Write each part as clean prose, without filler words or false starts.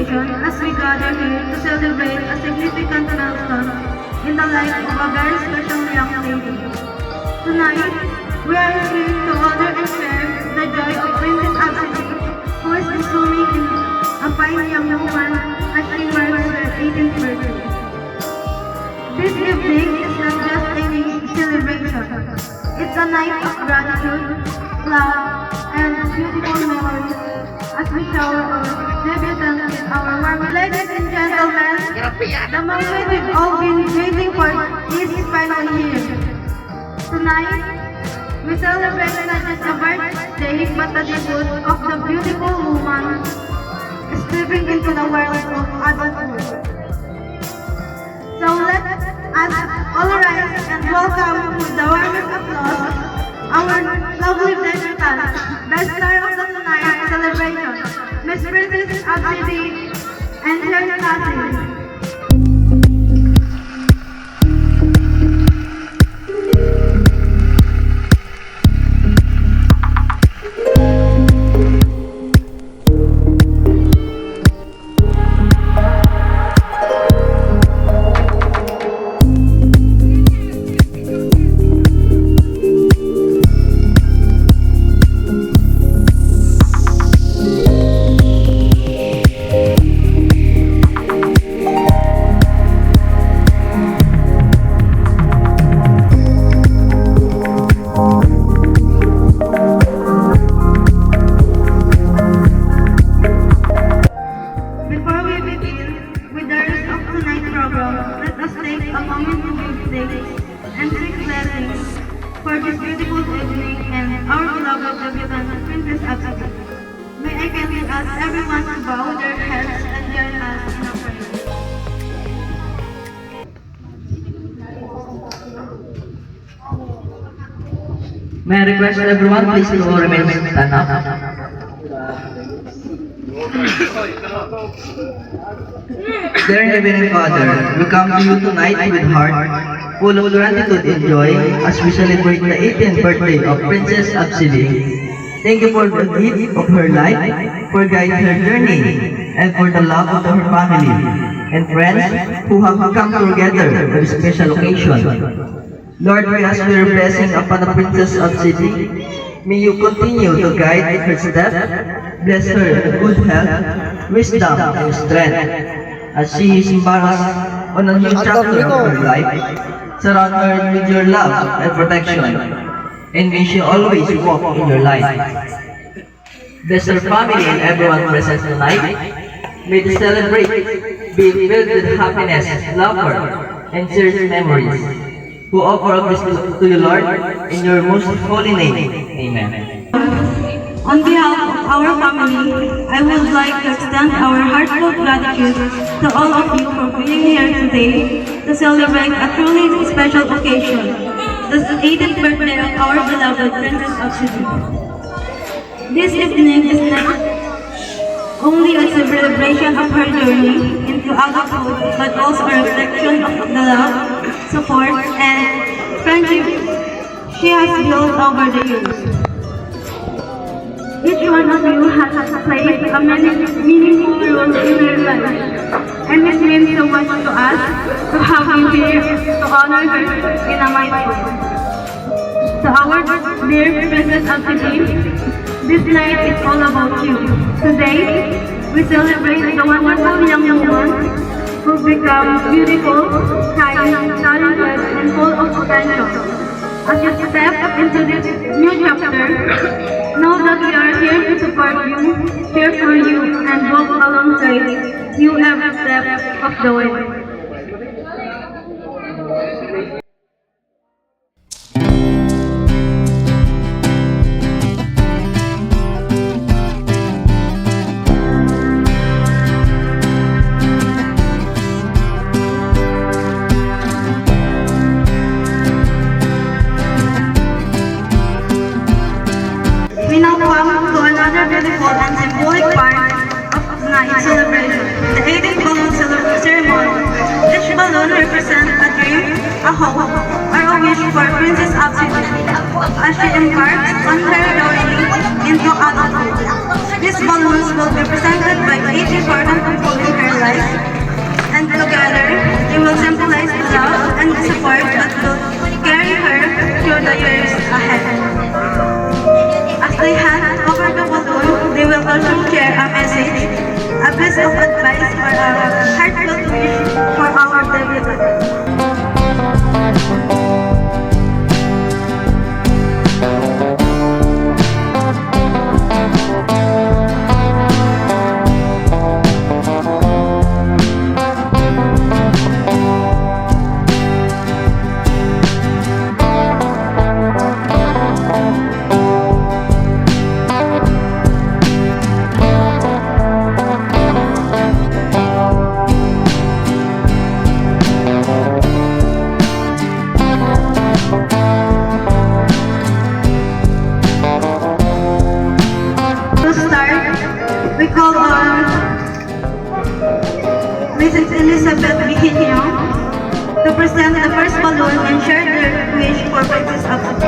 occasion as we gather here to celebrate a significant milestone in the life of a very special young lady. Tonight, we are here to honor and share the joy of Princess Absidy, who is assuming in a fine young woman as she marks her 18th birthday. This evening is not just any celebration. It's a night of gratitude, love, and beautiful memories as we shower our debutante with our warm. Ladies and gentlemen, the moment we've all been waiting for is finally here. Tonight, we celebrate not just a birthday, but the debut of the beautiful woman stepping into the world of adulthood. So let us all rise and welcome with the warmest applause our lovely debutante, the star of the tonight celebration, Miss Princess Absidy and her cousin. And six blessings for this beautiful evening and our beloved debutante, Princess Absidy. May I kindly ask everyone to bow their heads and join us in a prayer. May I request everyone please to remain stand up. Dear Heavenly Father, we come to you tonight with heart full of gratitude and joy as we celebrate the 18th birthday of Princess Absidy. Thank you for the gift of her life, for guiding her journey, and for the love of her family and friends who have come together for this special occasion. Lord, we ask for your blessing upon the Princess Absidy. May you continue to guide her steps, bless her with good health, wisdom, and strength as she is embarked on a new chapter of her life. Surround her with your love and protection, and may she always walk in your light. Bless her family and everyone present tonight. May the celebrate be filled with happiness, laughter, and cherished memories. Who offer up this to you, Lord, in your most holy name. Amen. On behalf of our family, I would like to extend our heartfelt gratitude to all of you for being here today to celebrate a truly special occasion, the 18th birthday of our beloved Princess Absidy. This evening is not only a celebration of her journey into adulthood, but also a reflection of the love, support, and friendship she has built over the years. Each one of you has played a meaningful role in her life, and it means so much to us to have you here to honor her in a milestone. To our dear Princess Absidy, this night is all about you. Today, we celebrate the wonderful young woman who becomes beautiful, kind, talented, and full of potential. As you step into this new chapter, know that we are here to support you, cheer for you, and walk alongside you every step of the way. We now come to another beautiful and symbolic part of tonight's celebration, the 18th balloon ceremony. Each balloon represents a dream, a hope, or a wish for Princess Absidy. as she embarks on her journey into adulthood. These balloons will be presented by 8 important people in her life, and together they will symbolize the love and the support that will carry her through the years ahead. As they hand over the balloon, they will also share a message, a piece of advice, or a heartfelt wish for our debutante. To start, we call on Mrs. Elizabeth Vigilio to present the first balloon and share their wish for Princess Abby.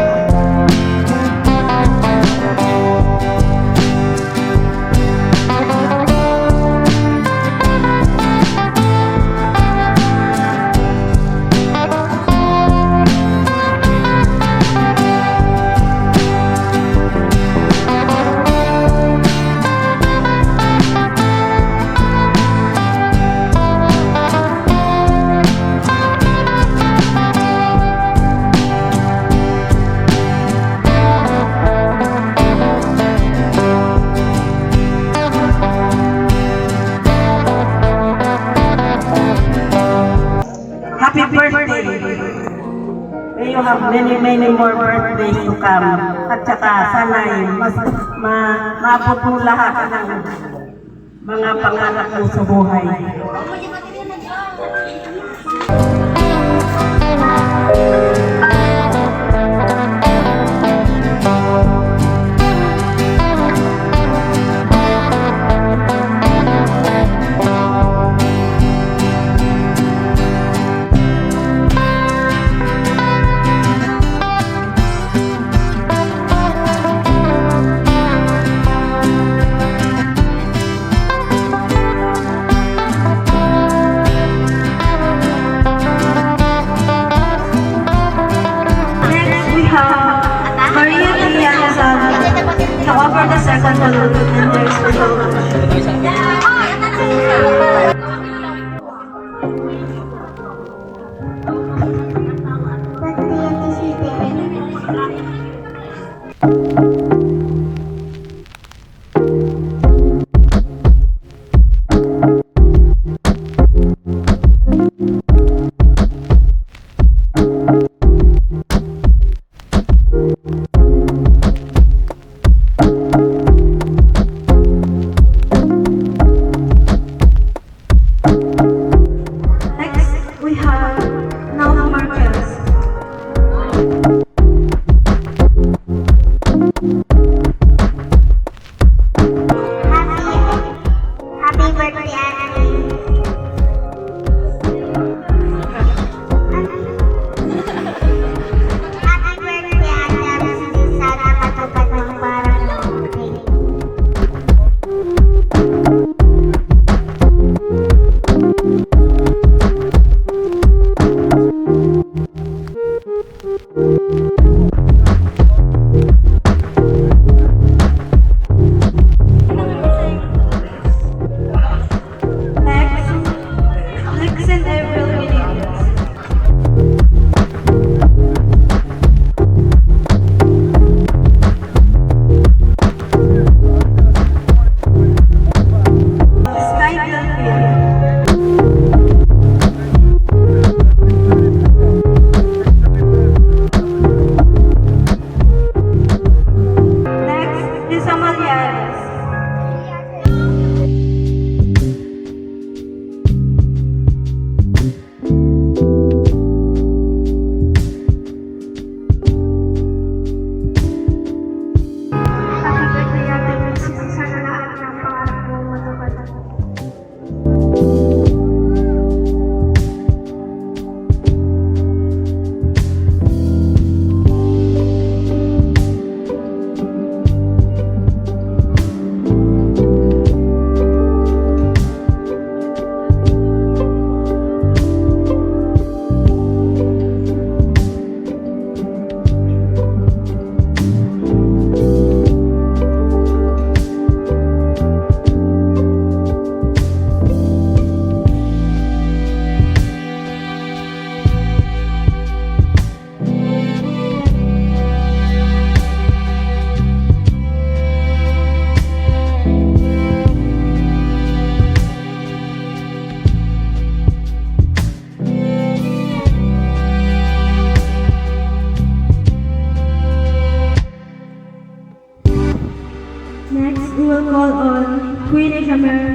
Happy birthday! May you have many more birthdays to come. At saka sana'y maabot mo lahat ng mga pangarap mo sa buhay.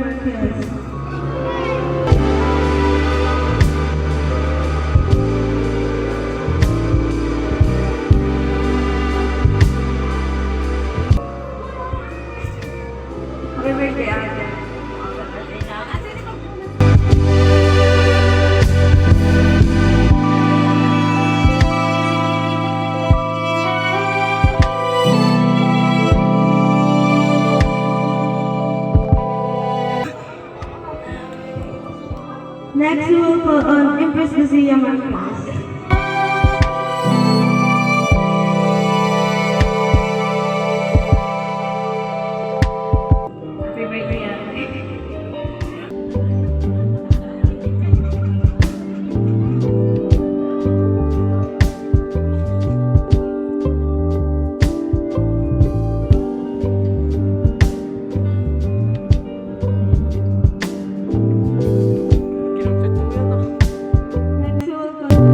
Marquez. Happy birthday, Ate. Next, we will call on Empress Lucia Marquez. Happy birthday, Ate. Next, we will call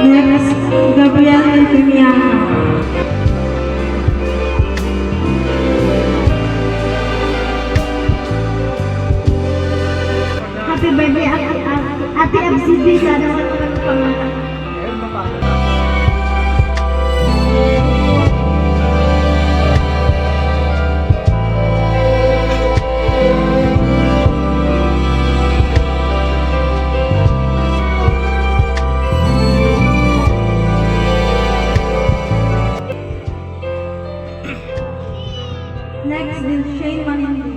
next, Gabriel Antimiano. Happy birthday, Ate FCD. Sana walang pangalan. Next is Shane Manindi.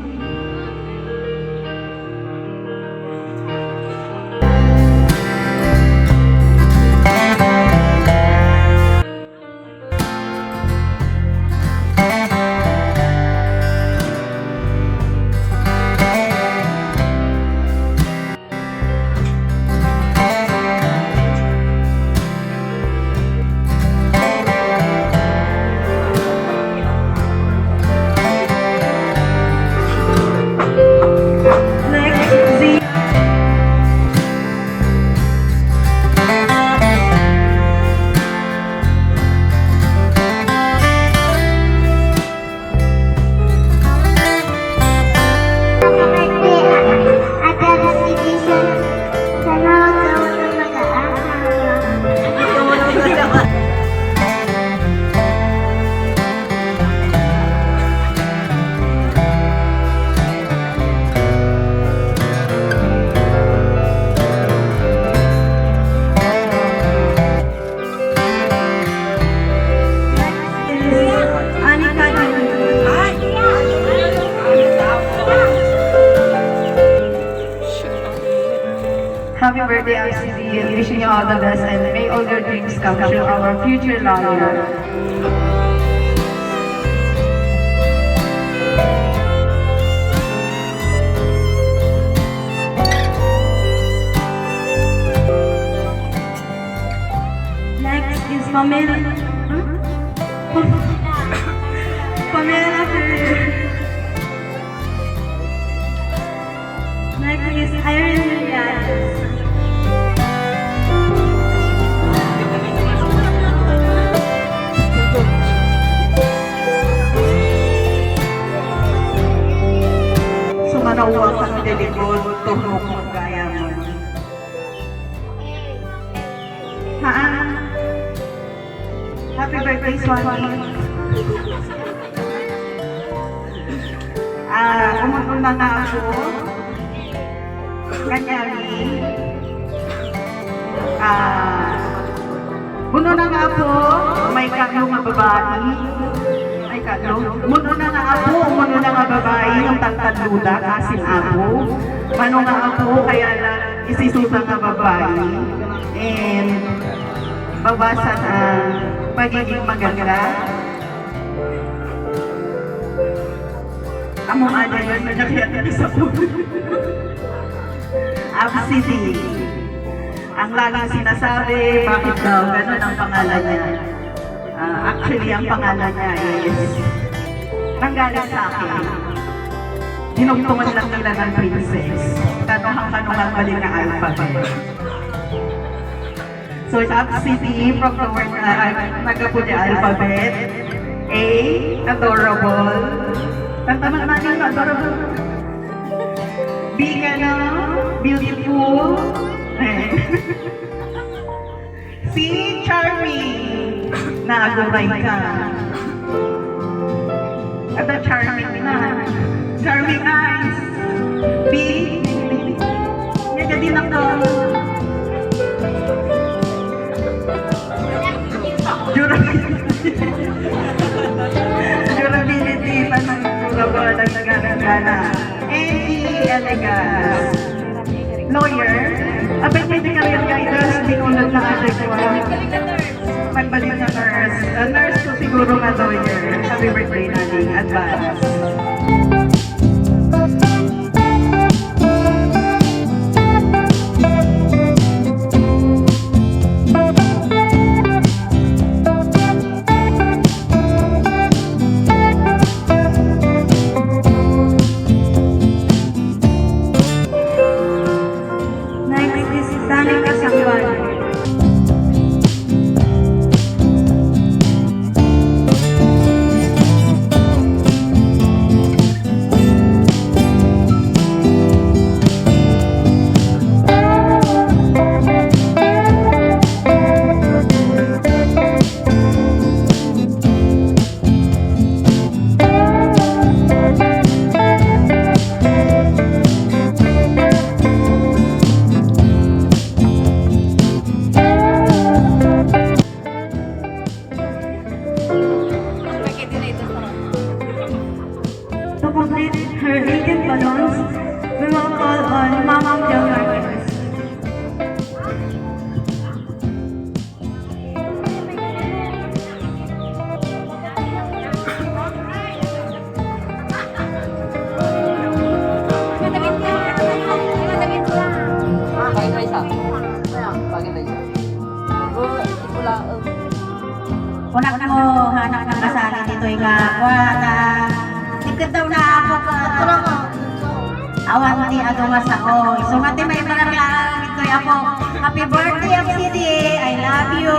Next, Z. Anika Happy birthday, RCD, and wishing you all the best and may all your dreams come true, our future lawyer. Next is Pamela. Pamela Ferrer. Next is Irene Villas. Sumanawa ka ng delikod, tuhok mo gaya mo. Haan. Happy birthday, Swati. Umununa na ako. Kanyari. Uno na nga po, may kaglo nga babae. May kaglo. Uno na nga po, uno na nga babae, yung tangkad luda, kasin apo. Mano nga po, kaya lang isisusa nga babae. And mabawasan ang pagiging maganda. Among ada yun, nagkakita sa puno. Absidi. Ang laging sinasabi, bakit daw ganun ang pangalan niya? Actually, ang pangalan niya is nanggaling sa akin. Dinugtungan lang nila ng princess. Kanuhang-kanuhang mali na alphabet. So, it's Absidi from the word nagkaputi alphabet. A, adorable. Tama naman yung adorable. B, beautiful. C, charming. Naaguray ka. At the charming na. Charming eyes. B, din ako. Durability. Durable ang nagagana. And elegance. Lawyer. Abay, medical guidance. Hindi ko lang adequate. Magbalik na nurse. Nurse ko siguro nga lawyer. Happy birthday natin. Advance. To complete her 18 balloons, we will call on Mama Del Marquez. Unak mo, hanak ng kasali dito nga. Wala. Ikot daw na ako ka. Awan mo ni Ado nga sa o. So nga may mga lang ito ako. Happy birthday, Absidi. I love you.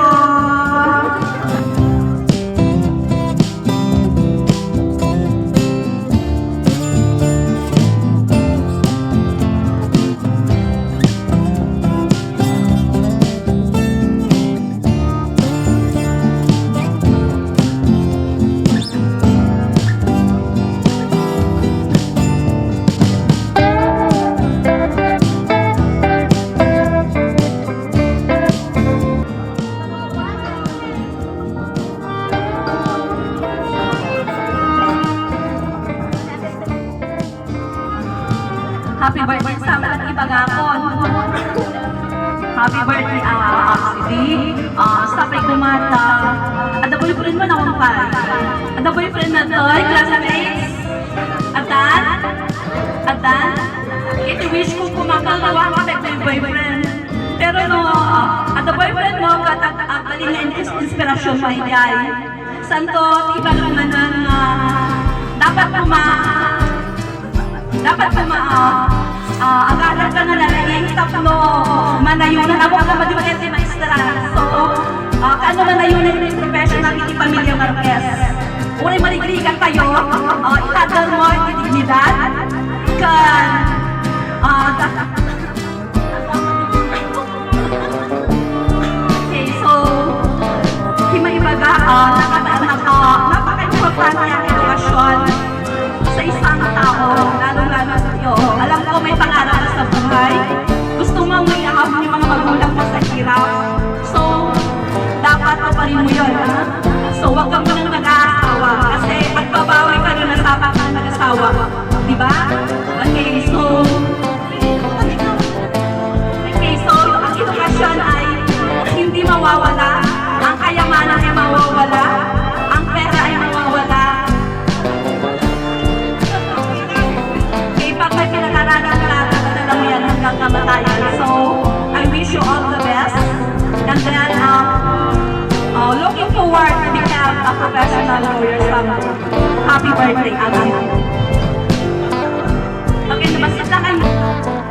Happy birthday sa mga ibagakon. Happy birthday, Absidi. Sapay kumata. Ada boyfriend mo na akong pal. Ada boyfriend na to, classmates. Atan. Ito wish ko kumakagawa ka ng boyfriend. Pero no, ada boyfriend mo, katakakali na inspirasyon mo ay. Santo, ibang naman ang dapat agalan ka na lalagay, stop no, manayunan ako ka madiwagay si maestra. So, ano manayunan yung professional, hindi pamilya Marquez. Uri maligrigan kayo, itadal mo ang dignidad, okay, so, himaibaga, napaka-importante ang edukasyon sa isang tao, lalo-lalo sa iyo. Alam ko may pangarap ka sa buhay. Gusto mo mayahap yung mga magulang mo sa hirap. So, dapat paparin mo yun, ha? So, huwag kang munang nag-aasawa. Kasi pagbabawi ka na nasama ka ng nag-asawa. Diba? Okay, so, ang edukasyon ay hindi mawawala. forward to become a professional lawyer someday. Happy birthday, Ami. Okay, nabasit na kayo.